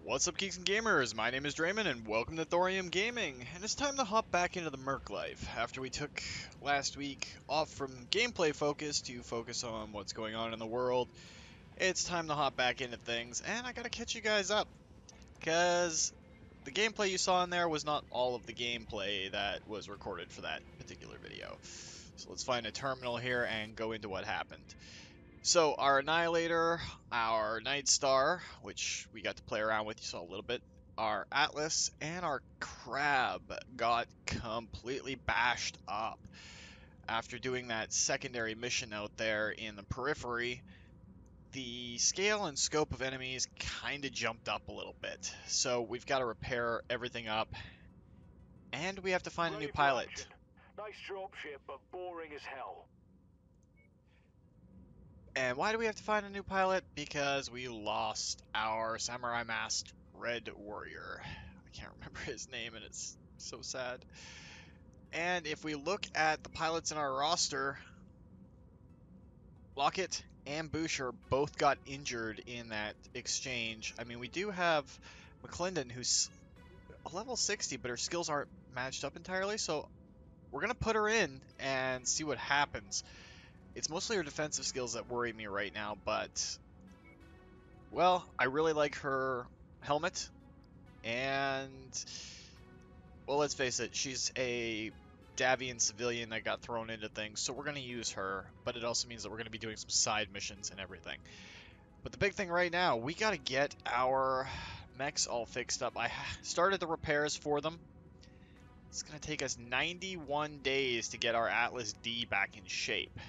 What's up, geeks and gamers? My name is Drementfh, and welcome to Thorium Gaming. And it's time to hop back into the Merc life after we took last week off from gameplay focus to focus on what's going on in the world. It's time to hop back into things, and I gotta catch you guys up, because the gameplay you saw in there was not all of the gameplay that was recorded for that particular video. So let's find a terminal here and go into what happened. So our Annihilator, our Night Star, which we got to play around with, you saw a little bit, our Atlas, and our Crab got completely bashed up. After doing that secondary mission out there in the periphery, the scale and scope of enemies kind of jumped up a little bit. So we've got to repair everything up, and we have to find a new pilot. Nice dropship, but boring as hell. And why do we have to find a new pilot? Because we lost our Samurai Masked Red Warrior. I can't remember his name, and it's so sad. And if we look at the pilots in our roster, Lockett and Boucher both got injured in that exchange. I mean, we do have McClendon, who's a level 60, but her skills aren't matched up entirely, so we're going to put her in and see what happens. It's mostly her defensive skills that worry me right now, but, well, I really like her helmet, and, well, let's face it, she's a Davian civilian that got thrown into things, so we're going to use her, but it also means that we're going to be doing some side missions and everything. But the big thing right now, we got to get our mechs all fixed up. I started the repairs for them. It's going to take us 91 days to get our Atlas D back in shape.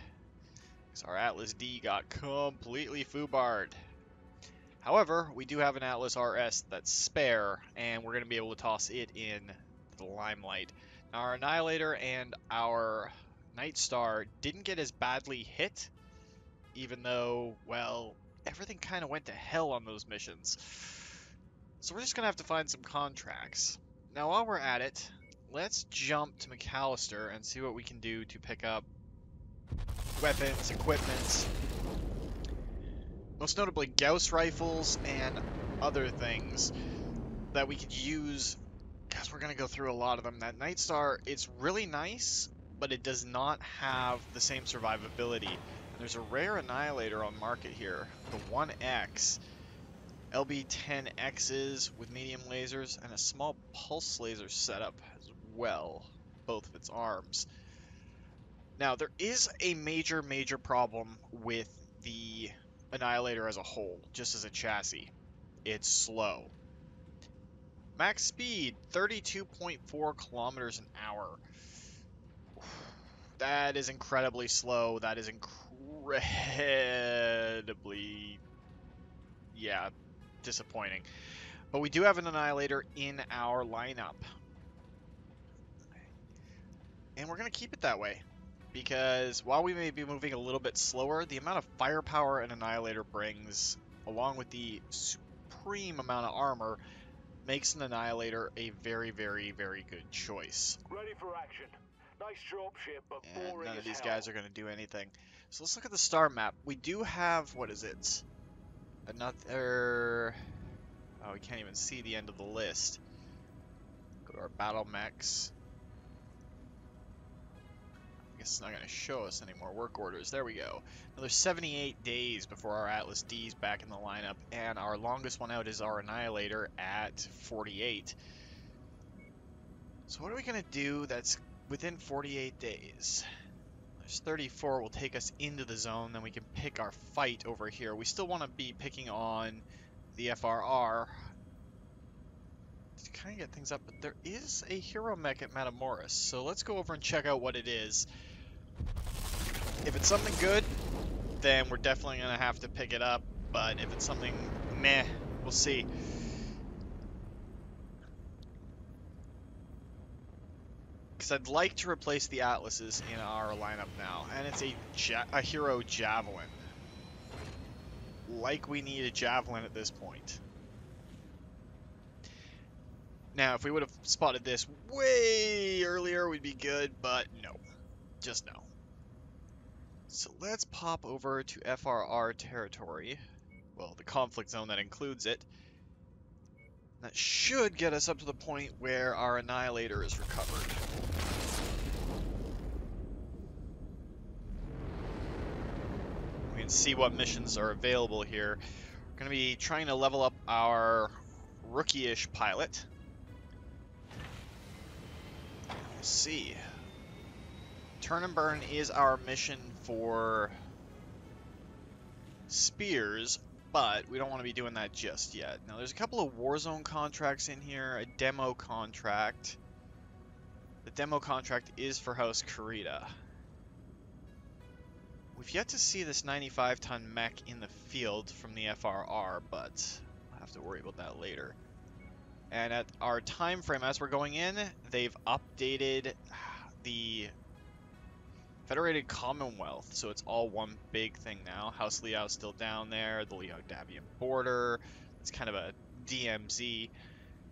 Our Atlas D got completely foobarred. However, we do have an Atlas RS that's spare, and we're going to be able to toss it in the limelight. Now, our Annihilator and our Night Star didn't get as badly hit, even though, well, everything kind of went to hell on those missions. So we're just going to have to find some contracts. Now, while we're at it, let's jump to McAllister and see what we can do to pick up weapons, equipment, most notably Gauss rifles and other things that we could use, because we're going to go through a lot of them. That Night Star, it's really nice, but it does not have the same survivability. And there's a rare Annihilator on market here, the 1X, LB-10Xs with medium lasers, and a small pulse laser setup as well, both of its arms. Now, there is a major problem with the Annihilator as a whole, just as a chassis. It's slow. Max speed, 32.4 kilometers an hour. That is incredibly slow. That is incredibly, yeah, disappointing. But we do have an Annihilator in our lineup. And we're going to keep it that way. Because while we may be moving a little bit slower, the amount of firepower an Annihilator brings, along with the supreme amount of armor, makes an Annihilator a very good choice. Ready for action. Nice dropship, but boring And none of as these hell. guys are going to do anything. So let's look at the star map. We do have, what is it? Another... Oh, we can't even see the end of the list. Go to our battle mechs. I guess it's not going to show us any more work orders. There we go. Another 78 days before our Atlas D is back in the lineup, and our longest one out is our Annihilator at 48. So what are we going to do that's within 48 days? There's 34 will take us into the zone, then we can pick our fight over here. We still want to be picking on the FRR to kind of get things up, but there is a hero mech at Matamoros, so let's go over and check out what it is. If it's something good, then we're definitely going to have to pick it up, but if it's something meh, we'll see. Because I'd like to replace the Atlases in our lineup now, and it's a hero Javelin. Like we need a Javelin at this point. Now, if we would have spotted this way earlier, we'd be good, but no. Just no. So let's pop over to FRR territory. Well, the conflict zone that includes it. That should get us up to the point where our Annihilator is recovered. We can see what missions are available here. We're going to be trying to level up our rookie-ish pilot. We'll see. Turn and burn is our mission for spears, but we don't want to be doing that just yet. Now, there's a couple of Warzone contracts in here, a demo contract. The demo contract is for House Kurita. We've yet to see this 95-ton mech in the field from the FRR, but we'll have to worry about that later. And at our time frame, as we're going in, they've updated the Federated Commonwealth, so it's all one big thing now. House Liao's still down there, the Liao-Davian border. It's kind of a DMZ.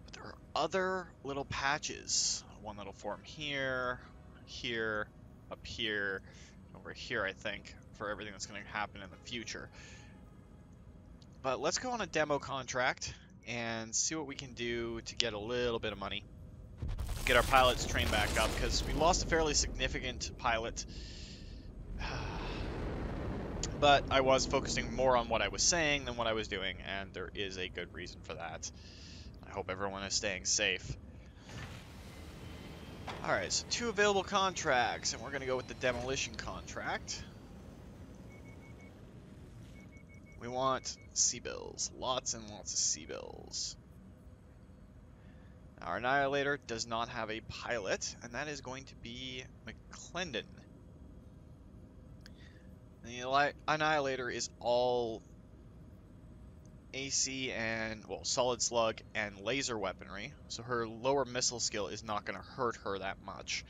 But there are other little patches. One that'll form here, here, up here, over here, I think, for everything that's going to happen in the future. But let's go on a demo contract and see what we can do to get a little bit of money. Get our pilots trained back up, because we lost a fairly significant pilot. But I was focusing more on what I was saying than what I was doing, and there is a good reason for that. I hope everyone is staying safe. Alright, so 2 available contracts, and we're going to go with the demolition contract. We want C-bills, lots and lots of C-bills. Our Annihilator does not have a pilot, and that is going to be McClendon. The Annihilator is all AC and, well, solid slug and laser weaponry, so her lower missile skill is not going to hurt her that much.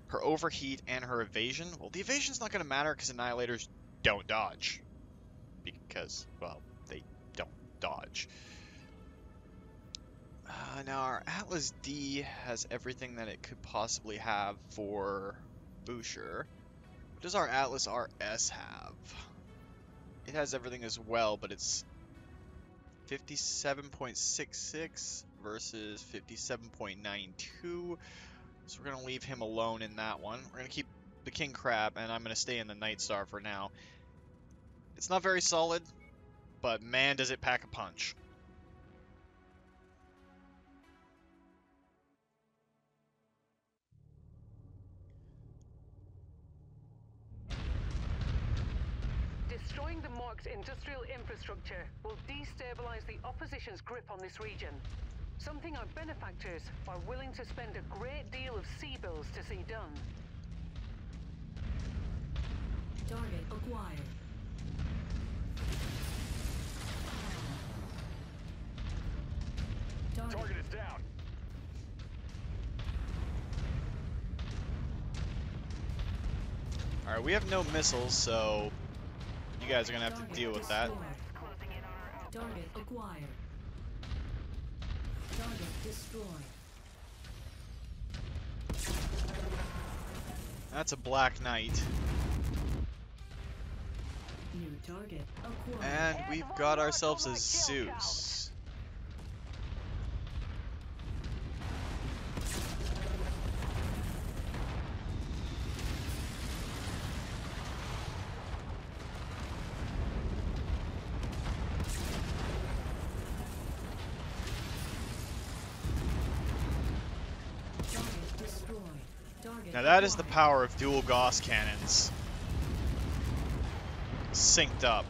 Her overheat and her evasion, well, the evasion's not going to matter because Annihilators don't dodge. Because, well, they don't dodge. Now our Atlas D has everything that it could possibly have for Boucher. What does our Atlas RS have? It has everything as well, but it's 57.66 versus 57.92. So we're going to leave him alone in that one. We're going to keep the King Crab, and I'm going to stay in the Night Star for now. It's not very solid, but man, does it pack a punch. Destroying the Merc's industrial infrastructure will destabilize the opposition's grip on this region. Something our benefactors are willing to spend a great deal of C-bills to see done. Target acquired. Target is down. Alright, we have no missiles, so you guys are going to have to deal with that. Target acquired. Target destroyed. That's a Black Knight. New target acquired. And we've got ourselves a Zeus. Now that is the power of dual Gauss cannons synced up.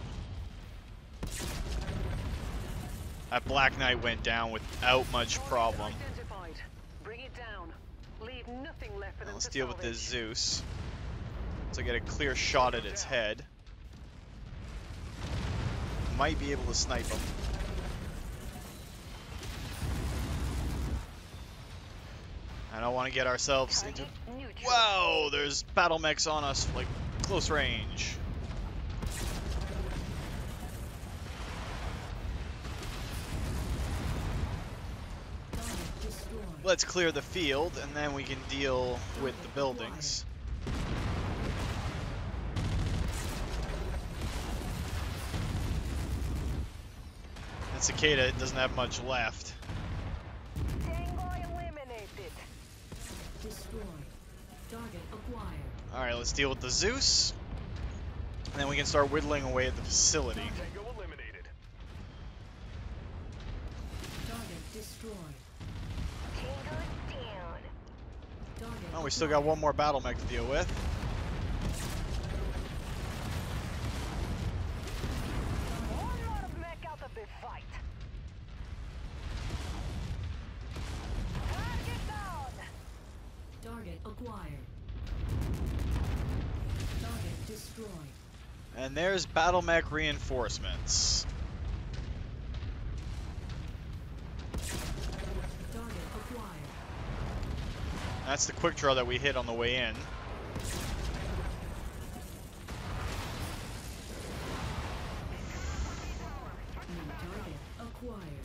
That Black Knight went down without much problem. Bring it down. Leave nothing left for them Let's to deal with this salvage. Zeus. So get a clear shot at its head. Might be able to snipe him. I don't want to get ourselves into... Wow, there's battle mechs on us, like, close range. Let's clear the field, and then we can deal with the buildings. And Cicada doesn't have much left. eliminated. Destroyed. Target acquired. Alright, let's deal with the Zeus. And then we can start whittling away at the facility. Tango eliminated. Target destroyed. Tango down. Target Oh, we still got one more battle mech to deal with. One lot of mech out of this fight. Target down. Target acquired. Target destroyed. And there's battle mech reinforcements. Target acquired. That's the quick draw that we hit on the way in. New target acquired.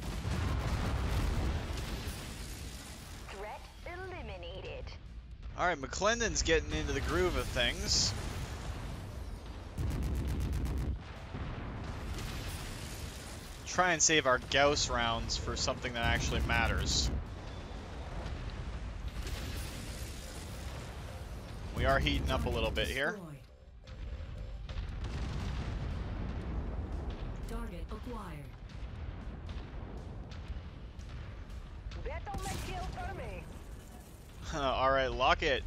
Threat eliminated. Alright, McClendon's getting into the groove of things. Try and save our Gauss rounds for something that actually matters. We are heating up a little bit here. Destroyed. Target acquired. Battle mech kill for me. Alright, lock it.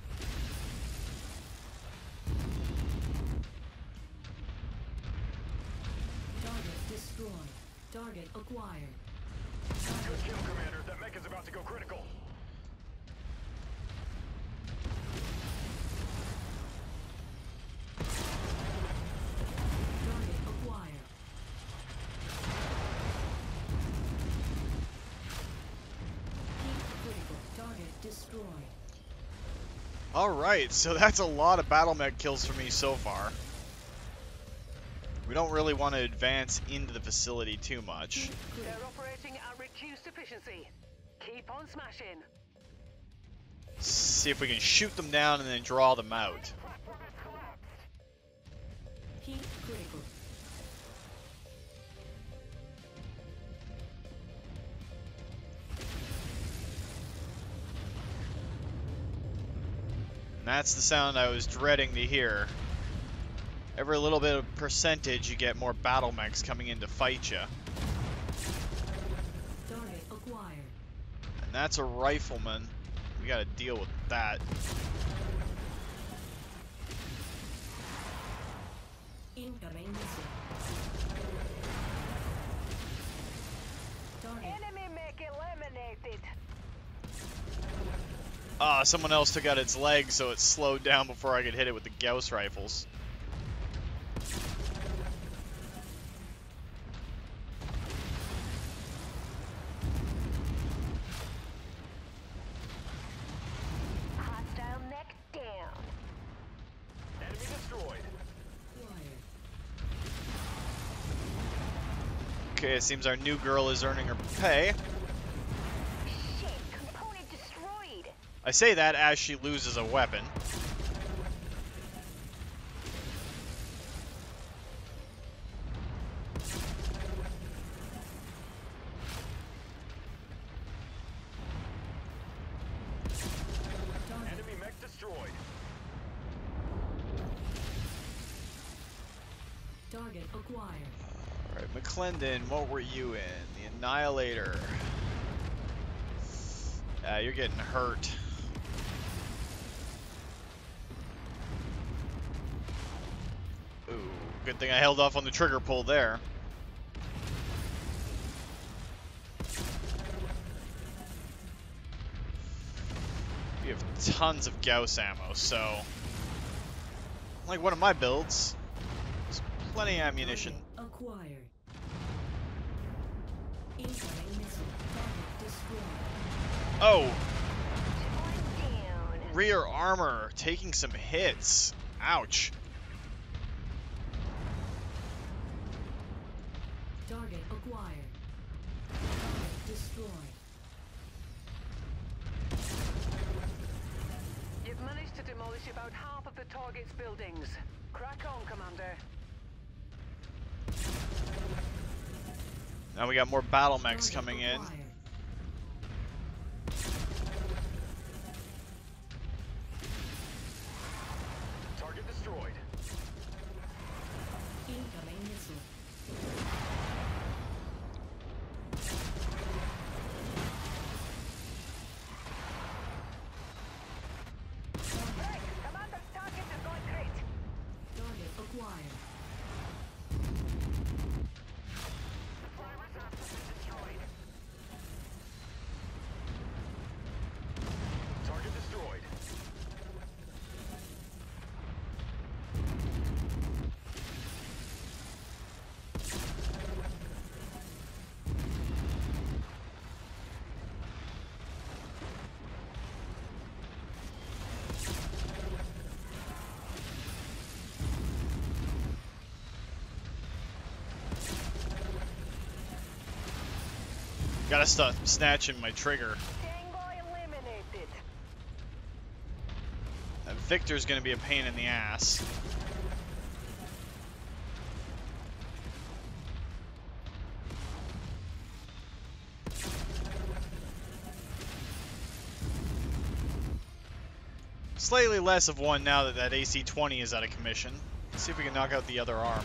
Target destroyed. Target acquired. Good kill, Commander. That mech is about to go critical. Target acquired. Heat critical. Target destroyed. Alright, so that's a lot of battle mech kills for me so far. We don't really want to advance into the facility too much. They're operating at reduced efficiency. Keep on smashing. See if we can shoot them down and then draw them out. Heat critical. And that's the sound I was dreading to hear. Every little bit of percentage, you get more battle mechs coming in to fight you. Target acquired. And that's a rifleman. We gotta deal with that. Incoming missile. Target. Enemy mech eliminated. Ah, someone else took out its leg, so it slowed down before I could hit it with the Gauss rifles. Hostile mech down. Enemy destroyed. Acquired. Okay, it seems our new girl is earning her pay. Shit, component destroyed. I say that as she loses a weapon. Target. Enemy mech destroyed. Target acquired. Alright, McClendon, what were you in? The Annihilator. You're getting hurt. Ooh, good thing I held off on the trigger pull there. We have tons of Gauss ammo, so... like one of my builds. There's plenty of ammunition. Target acquired. Incoming missile. Target destroyed. Oh! Down. Rear armor taking some hits. Ouch. Target acquired. Target destroyed. You've managed to demolish about half of the target's buildings. Crack on, Commander. Now we got more battle mechs Target coming in. acquired. Gotta stop snatching my trigger. Tango eliminated. Victor's gonna be a pain in the ass. Slightly less of one now that that AC-20 is out of commission. Let's see if we can knock out the other arm.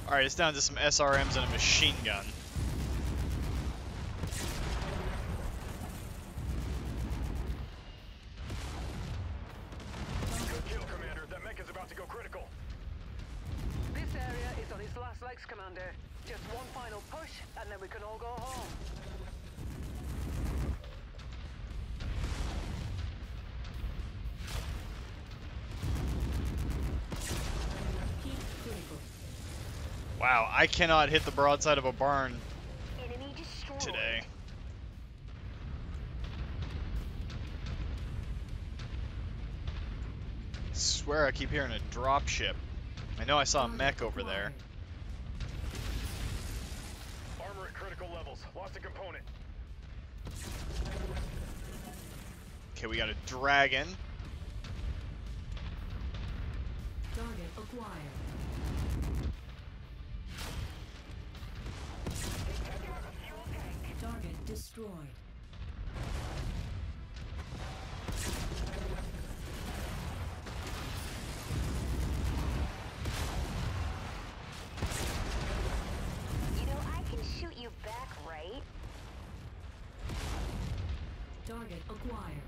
Alright, it's down to some SRMs and a machine gun. Good kill, Commander. That mech is about to go critical. This area is on its last legs, Commander. Just one final push, and then we can all go home. Heat critical. Wow, I cannot hit the broadside of a barn Enemy destroyed. today. Swear I keep hearing a drop ship. I know I saw a mech over there. Armor at critical levels. Lost a component. Okay, we got a dragon. Target acquired. Target destroyed. You know, I can shoot you back, right? Target acquired.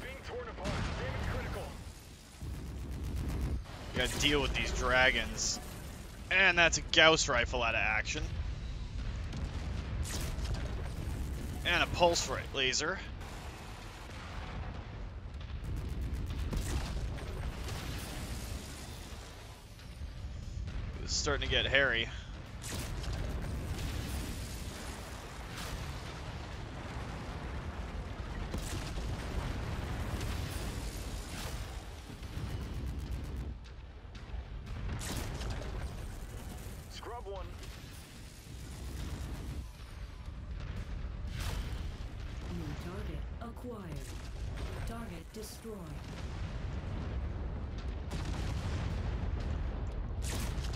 Being torn apart. Damage critical. We gotta deal with these dragons. And that's a Gauss rifle out of action. And a pulse laser. It's starting to get hairy. Scrub one. New target acquired. Target destroyed.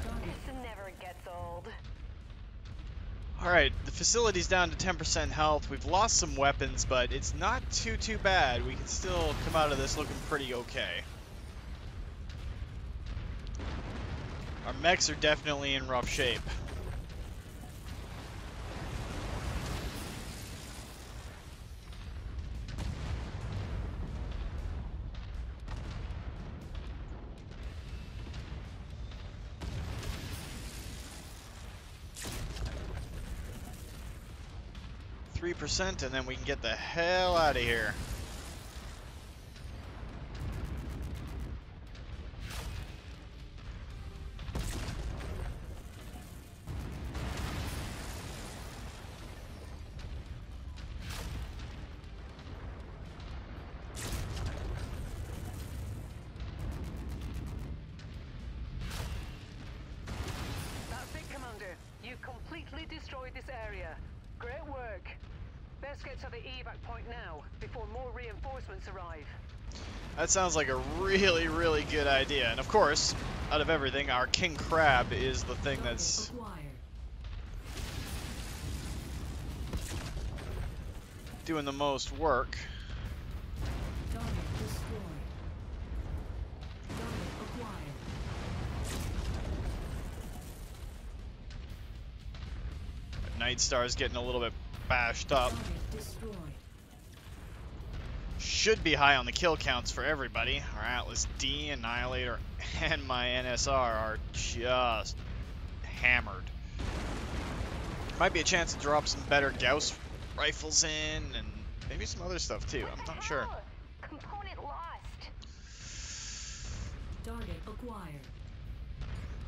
Target This never gets old. Alright, the facility's down to 10% health. We've lost some weapons, but it's not too bad. We can still come out of this looking pretty okay. Our mechs are definitely in rough shape. %, and then we can get the hell out of here. That's it, Commander. You completely destroyed this area. Great work. Best get to the evac point now, before more reinforcements arrive. That sounds like a really good idea. And of course, out of everything, our King Crab is the thing that's acquired. doing the most work. Target destroyed. Target acquired. Night Star's getting a little bit bashed up. Target destroyed. Should be high on the kill counts for everybody. Our Atlas D, Annihilator, and my NSR are just hammered. Might be a chance to drop some better Gauss rifles in, and maybe some other stuff too. I'm not sure. Component lost. Target acquired.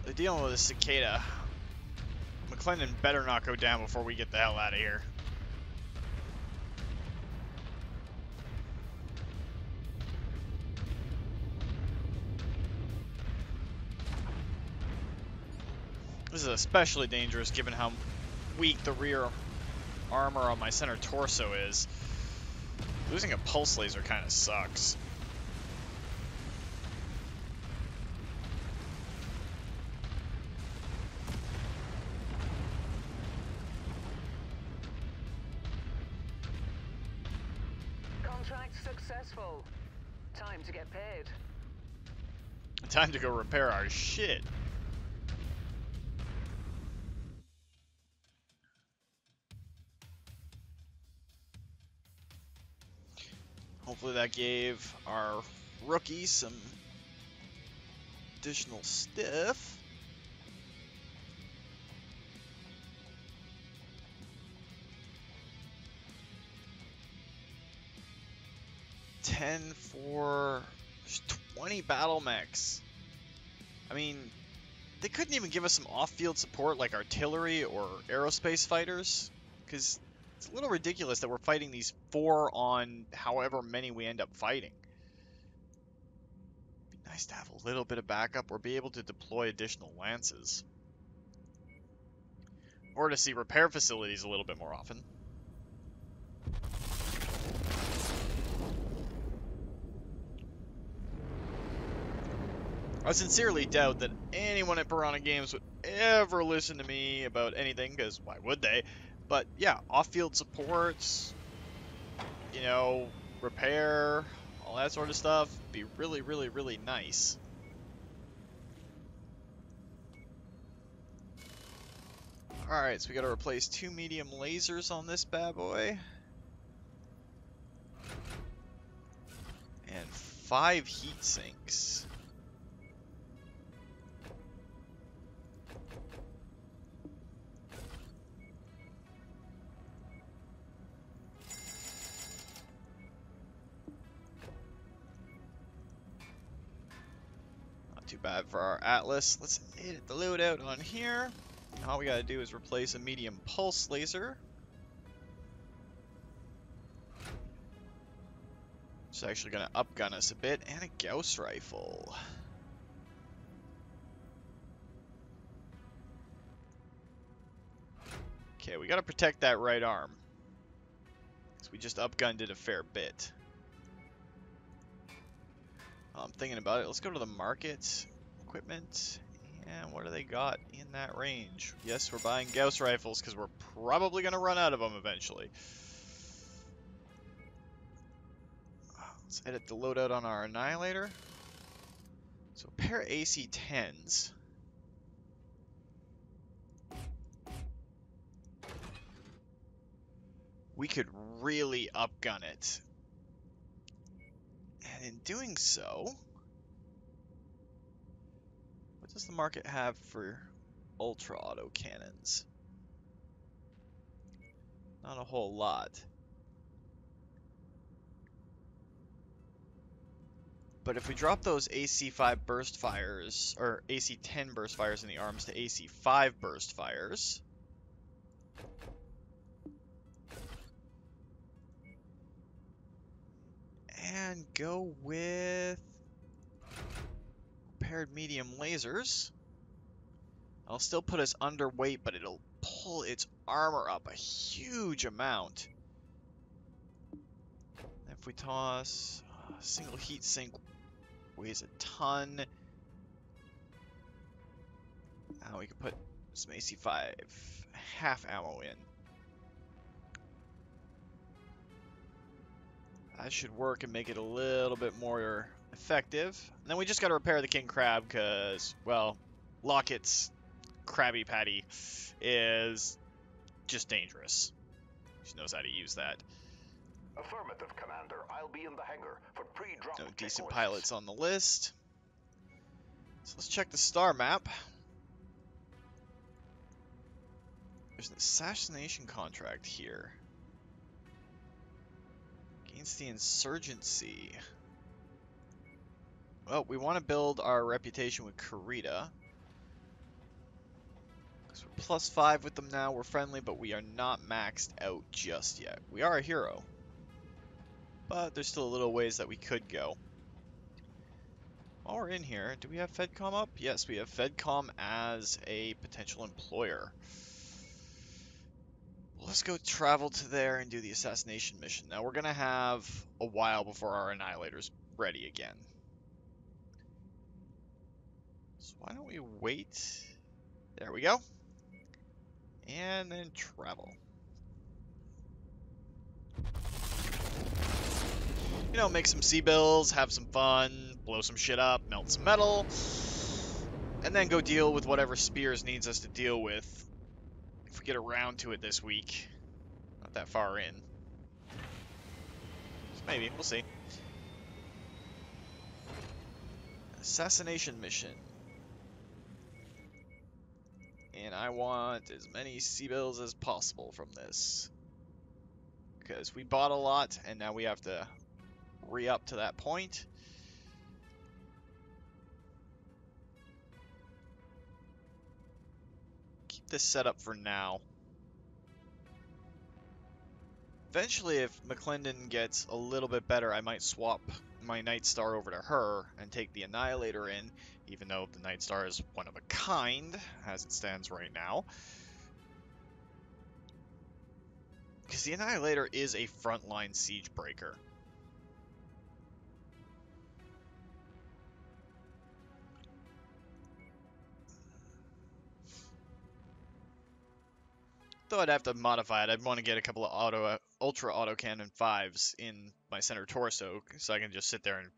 They're dealing with a cicada. McClendon better not go down before we get the hell out of here. This is especially dangerous given how weak the rear armor on my center torso is. Losing a pulse laser kind of sucks. Contract successful. Time to get paid. Time to go repair our shit. Hopefully that gave our rookie some additional stuff. There's 20 battle mechs. I mean, they couldn't even give us some off-field support like artillery or aerospace fighters, because it's a little ridiculous that we're fighting these 4 on however many we end up fighting. It'd be nice to have a little bit of backup or be able to deploy additional lances. Or to see repair facilities a little bit more often. I sincerely doubt that anyone at Piranha Games would ever listen to me about anything, because why would they? But yeah, off-field supports, you know, repair, all that sort of stuff, be really, really, really nice. Alright, so we gotta replace 2 medium lasers on this bad boy. And 5 heat sinks. Too bad for our Atlas. Let's hit the loadout on here. All we gotta do is replace a medium pulse laser. It's actually gonna upgun us a bit, and a Gauss rifle. Okay, we gotta protect that right arm. So we just upgunned it a fair bit. I'm thinking about it. Let's go to the market. Equipment. And what do they got in that range? Yes, we're buying Gauss rifles because we're probably going to run out of them eventually. Let's edit the loadout on our Annihilator. So a pair of AC-10s. We could really upgun it. And in doing so, what does the market have for ultra auto cannons? Not a whole lot. But if we drop those AC-5 burst fires, or AC-10 burst fires in the arms to AC-5 burst fires, and go with paired medium lasers, I'll still put us underweight, but it'll pull its armor up a huge amount. If we toss a single heat sink, weighs a ton. Now we can put some AC-5 half ammo in. That should work and make it a little bit more effective. And then we just got to repair the King Crab because, well, Locket's Krabby Patty is just dangerous. She knows how to use that. Affirmative, Commander. I'll be in the hangar for pre-drop. No decent pilots on the list. So let's check the star map. There's an assassination contract here. Against the insurgency. Well, we want to build our reputation with Kurita. Because we're +5 with them now. We're friendly, but we are not maxed out just yet. We are a hero. But there's still a little ways that we could go. While we're in here, do we have FedCom up? Yes, we have FedCom as a potential employer. Let's go travel to there and do the assassination mission. Now, we're going to have a while before our Annihilator's ready again. So why don't we wait? There we go. And then travel. You know, make some C-bills, have some fun, blow some shit up, melt some metal, and then go deal with whatever Spears needs us to deal with if we get around to it this week. Not that far in. So maybe, we'll see. Assassination mission. And I want as many C-bills as possible from this. Because we bought a lot, and now we have to re-up to that point. Keep this set up for now. Eventually, if McClendon gets a little bit better, I might swap my Night Star over to her and take the Annihilator in, even though the Night Star is one of a kind, as it stands right now. Because the Annihilator is a frontline siege breaker. Though I'd have to modify it, I'd want to get a couple of ultra autocannon 5s in my center torso, so I can just sit there and...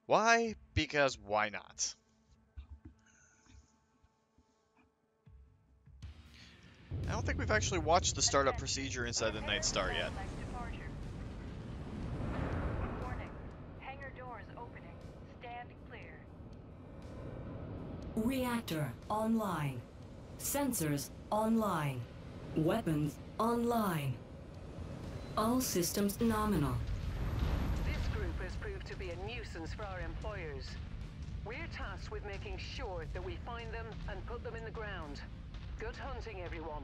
Why? Because why not? I don't think we've actually watched the startup procedure inside the Night Star yet. Warning. Hangar doors opening. Stand clear. Reactor online. Sensors online. Weapons online. All systems nominal. This group has proved to be a nuisance for our employers. We're tasked with making sure that we find them and put them in the ground. Good hunting, everyone.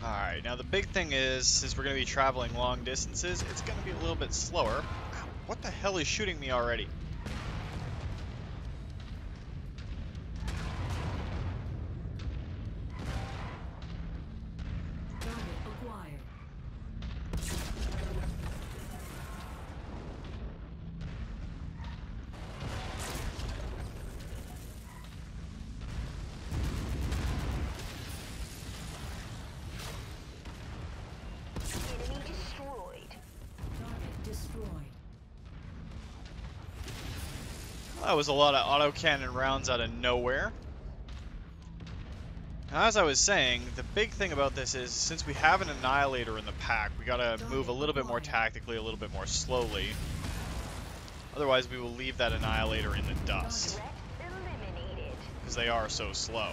Alright, now the big thing is, since we're going to be traveling long distances, it's going to be a little bit slower. Ow, what the hell is shooting me already? Target acquired. Enemy destroyed. Target destroyed. That was a lot of autocannon rounds out of nowhere. Now, as I was saying, the big thing about this is, since we have an Annihilator in the pack, we gotta move a little bit more tactically, a little bit more slowly. Otherwise, we will leave that Annihilator in the dust, Threat eliminated. because they are so slow.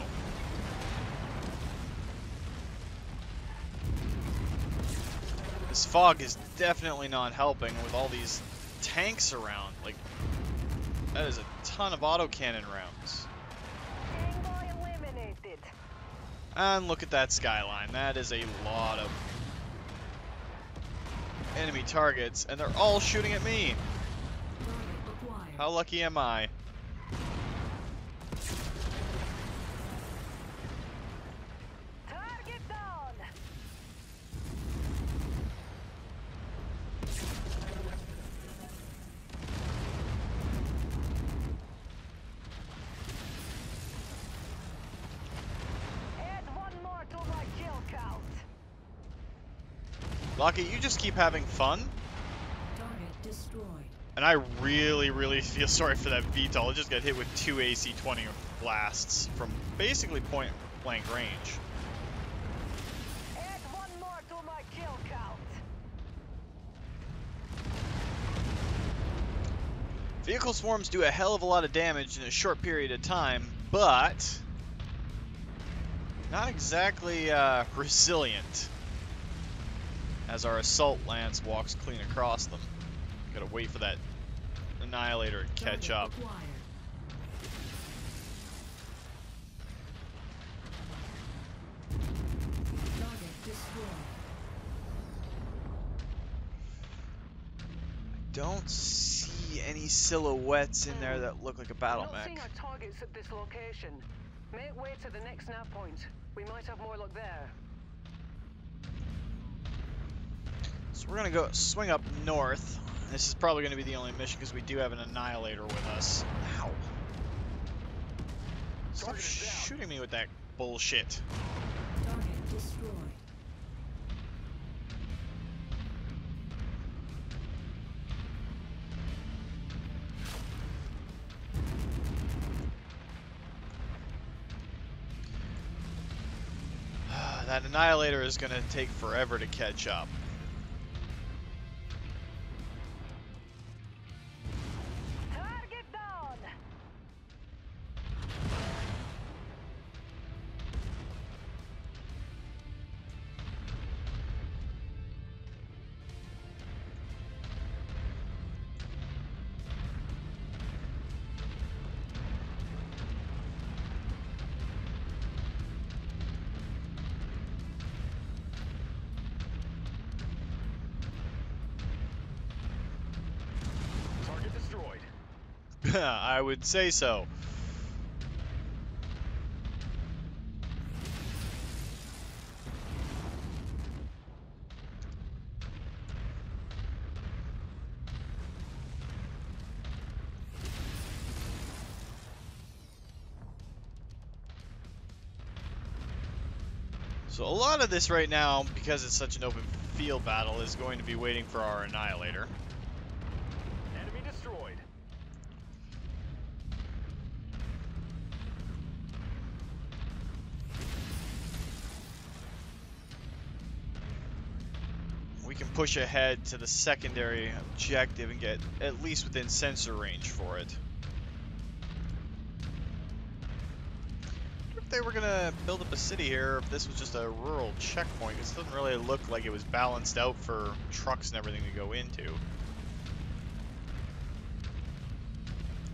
This fog is definitely not helping with all these tanks around. Like, that is a ton of autocannon rounds. Tango eliminated. And look at that skyline. That is a lot of enemy targets, and they're all shooting at me. Target acquired. How lucky am I? Target down. Add one more to my kill count. Lucky, you just keep having fun. Target destroyed. And I really, really feel sorry for that VTOL. It just got hit with 2 AC-20 blasts from basically point blank range. Add one more to my kill count. Vehicle swarms do a hell of a lot of damage in a short period of time, but Not exactly resilient, as our assault lance walks clean across them. Gotta wait for that annihilator to catch Target up. acquired. Target destroyed. Don't see any silhouettes in there that look like a battle Not mech. seeing our targets at this location. Make way to the next nav point. We might have more luck there. So we're gonna go swing up north. This is probably gonna be the only mission because we do have an annihilator with us. Ow. Stop Target is down. shooting me with that bullshit. Target destroyed. That annihilator is gonna take forever to catch up. Target down. Target destroyed. I would say so. So a lot of this right now, because it's such an open field battle, is going to be waiting for our annihilator. Enemy destroyed. We can push ahead to the secondary objective and get at least within sensor range for it. If they were gonna build up a city here, if this was just a rural checkpoint, this doesn't really look like it was balanced out for trucks and everything to go into.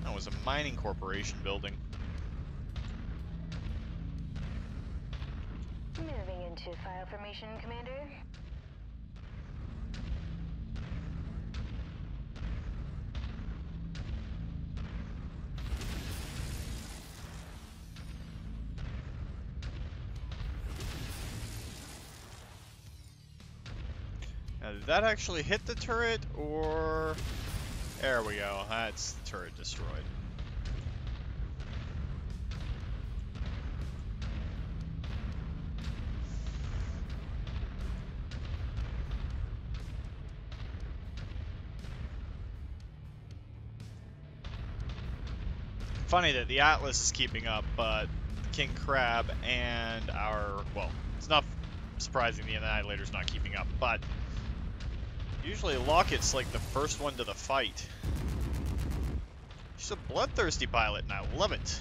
That was a mining corporation building. Moving into file formation, Commander. Now, did that actually hit the turret, or... There we go, that's the turret destroyed. Funny that the Atlas is keeping up, but King Crab and our... Well, it's not surprising the Annihilator's not keeping up, but... Usually Locket's like the first one to the fight. She's a bloodthirsty pilot, and I love it.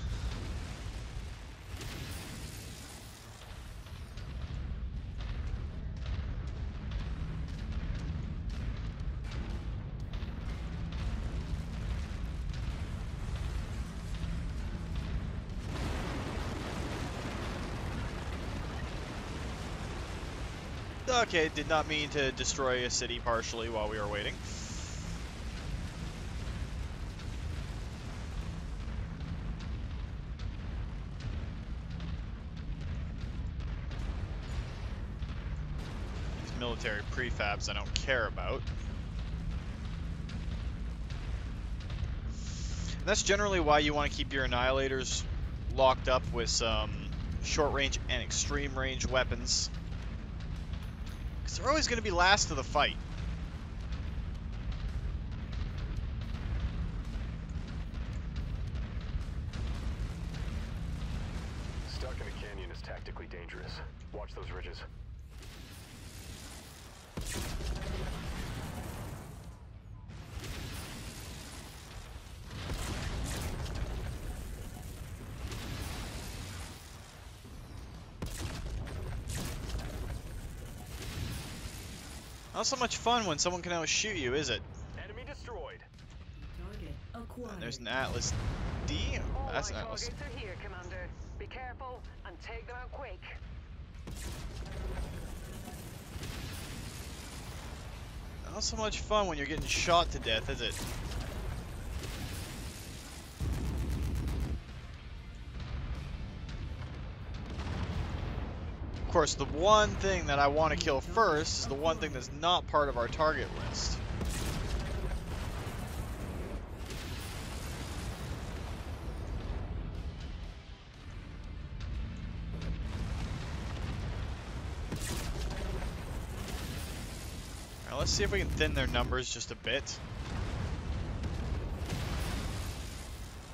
Okay, did not mean to destroy a city partially while we were waiting. These military prefabs I don't care about. And that's generally why you want to keep your Annihilators locked up with some short-range and extreme-range weapons. They're always going to be last to the fight. Stuck in a canyon is tactically dangerous. Watch those ridges. Not so much fun when someone can outshoot you, is it? Enemy destroyed. Target acquired. And there's an Atlas D. All That's our an Atlas. targets are here, Commander. Be careful and take them out quick. Not so much fun when you're getting shot to death, is it? Of course, the one thing that I want to kill first is the one thing that's not part of our target list. Now let's see if we can thin their numbers just a bit.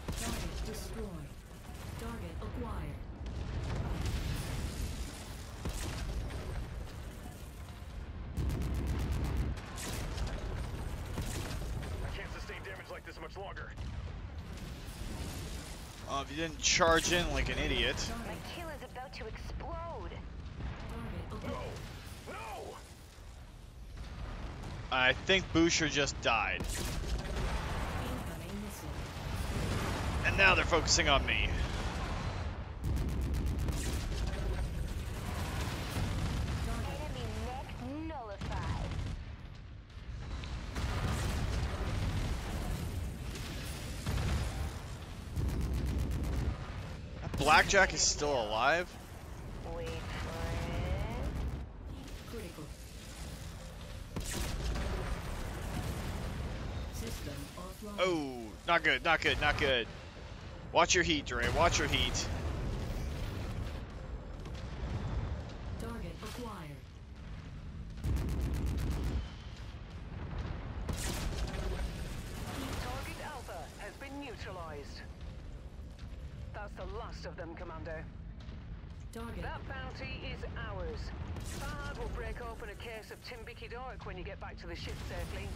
Target destroyed. Target acquired. I can't sustain damage like this much longer. If you didn't charge in like an idiot. My kill is about to explode. Target No! acquired. No! I think Boucher just died. Incoming missile. And now they're focusing on me. Enemy mech nullified. Blackjack is still alive? Wait for it. Critical. System offline. Oh, not good, not good, not good. Watch your heat, Dre. Watch your heat. Target acquired. Target Alpha has been neutralized. That's the last of them, Commander. Target. That bounty is ours. Fahad will break open a case of Timbiki Dark when you get back to the ship safely.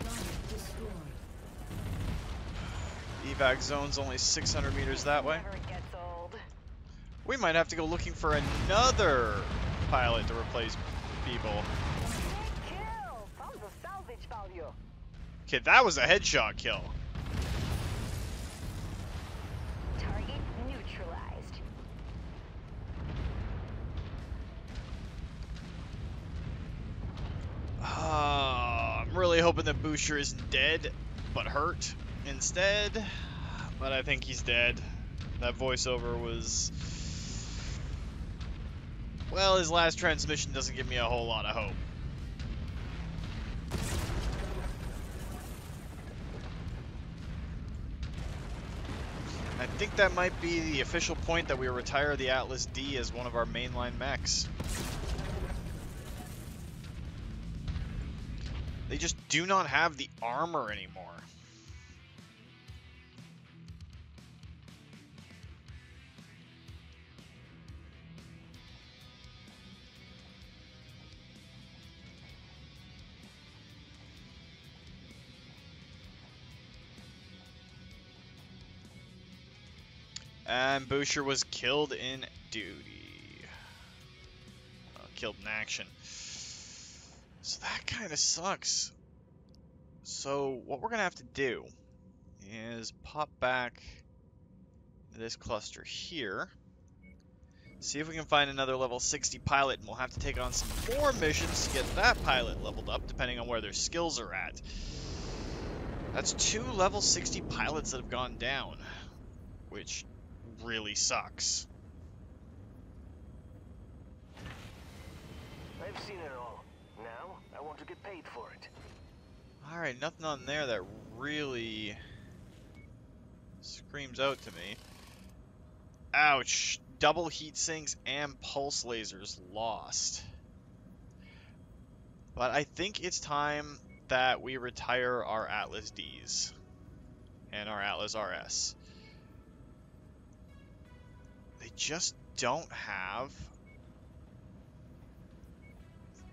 Target destroyed. Evac zone's only 600 meters that way. Never gets old. We might have to go looking for another pilot to replace people. Big kill! From the salvage value. Okay, that was a headshot kill. Target neutralized. I'm really hoping that Boucher isn't dead, but hurt instead. But I think he's dead. That voiceover was... Well, his last transmission doesn't give me a whole lot of hope. I think that might be the official point that we retire the Atlas D as one of our mainline mechs. They just do not have the armor anymore. And Boucher was killed in duty. Killed in action. So that kind of sucks. So what we're going to have to do is pop back this cluster here. See if we can find another level 60 pilot, and we'll have to take on some more missions to get that pilot leveled up, depending on where their skills are at. That's 2 level 60 pilots that have gone down, which really sucks. I've seen it all. Now, I want to get paid for it. Alright, nothing on there that really screams out to me. Ouch! Double heat sinks and pulse lasers lost. But I think it's time that we retire our Atlas Ds and our Atlas RS. They just don't have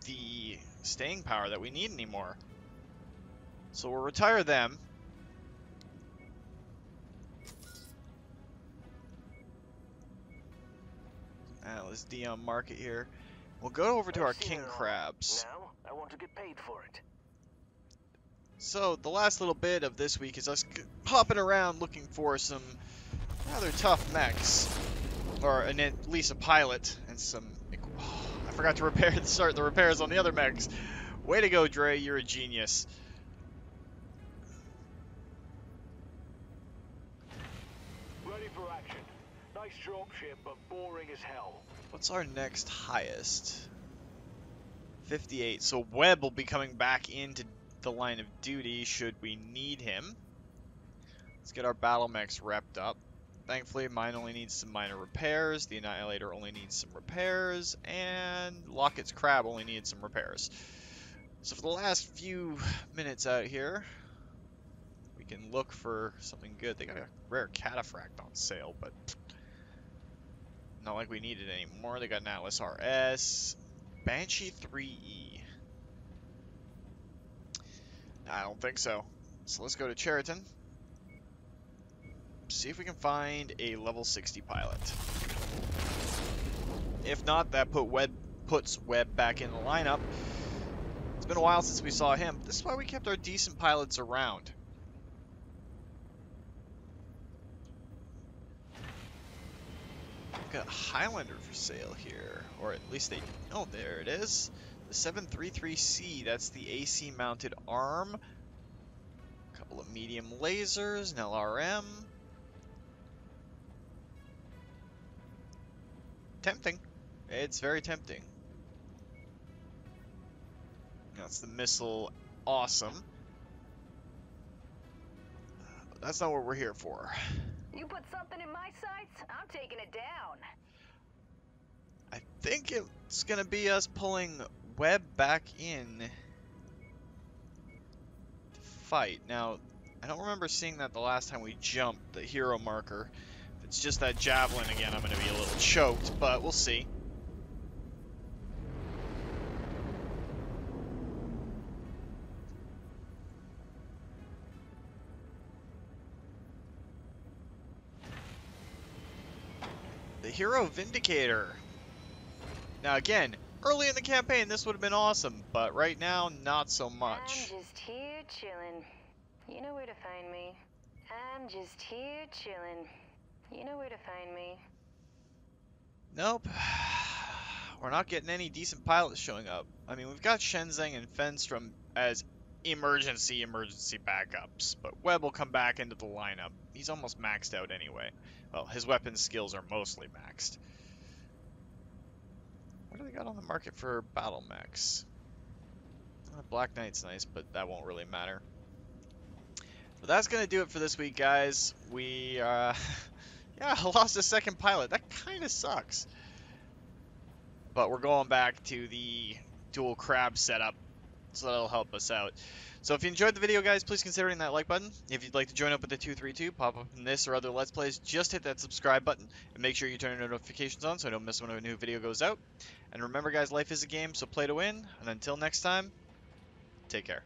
the staying power that we need anymore. So we'll retire them. Let's DM market here. We'll go over to our king crabs. Now, I want to get paid for it. So, the last little bit of this week is us popping around looking for some rather tough mechs. Or at least a pilot and some... Oh, I forgot to start the repairs on the other mechs. Way to go, Dre. You're a genius. Ready for action. Nice dropship, but boring as hell. What's our next highest? 58. So Webb will be coming back into the line of duty should we need him. Let's get our battle mechs repped up. Thankfully, mine only needs some minor repairs. The Annihilator only needs some repairs. And Locket's Crab only needs some repairs. So for the last few minutes out here, we can look for something good. They got a rare Cataphract on sale, but not like we need it anymore. They got an Atlas RS. Banshee 3E. I don't think so. So let's go to Cheriton. See if we can find a level 60 pilot. If not, that puts Webb back in the lineup. It's been a while since we saw him. This is why we kept our decent pilots around. We've got a Highlander for sale here. Or at least they... Oh, there it is. The 733C. That's the AC mounted arm. A couple of medium lasers, an LRM. Tempting. It's very tempting. That's the missile. Awesome. But that's not what we're here for. You put something in my sights, I'm taking it down. I think it's going to be us pulling Webb back in to fight. Now, I don't remember seeing that the last time we jumped, the hero marker. If it's just that javelin again, I'm going to be a little choked, but we'll see. The Hero Vindicator. Now again, early in the campaign this would have been awesome, but right now, not so much. I'm just here chilling. You know where to find me. I'm just here chilling. You know where to find me. Nope. We're not getting any decent pilots showing up. I mean, we've got Shenzeng and Fenstrom as emergency backups, but Webb will come back into the lineup. He's almost maxed out anyway. Well, his weapon skills are mostly maxed. What do they got on the market for battle mechs? Black Knight's nice, but that won't really matter. But that's going to do it for this week, guys. We, yeah, lost a second pilot. That kind of sucks. But we're going back to the dual crab setup, so that'll help us out. So if you enjoyed the video, guys, please consider hitting that like button. If you'd like to join up with the 232, pop up in this or other Let's Plays, just hit that subscribe button. And make sure you turn your notifications on so I don't miss when a new video goes out. And remember, guys, life is a game, so play to win. And until next time, take care.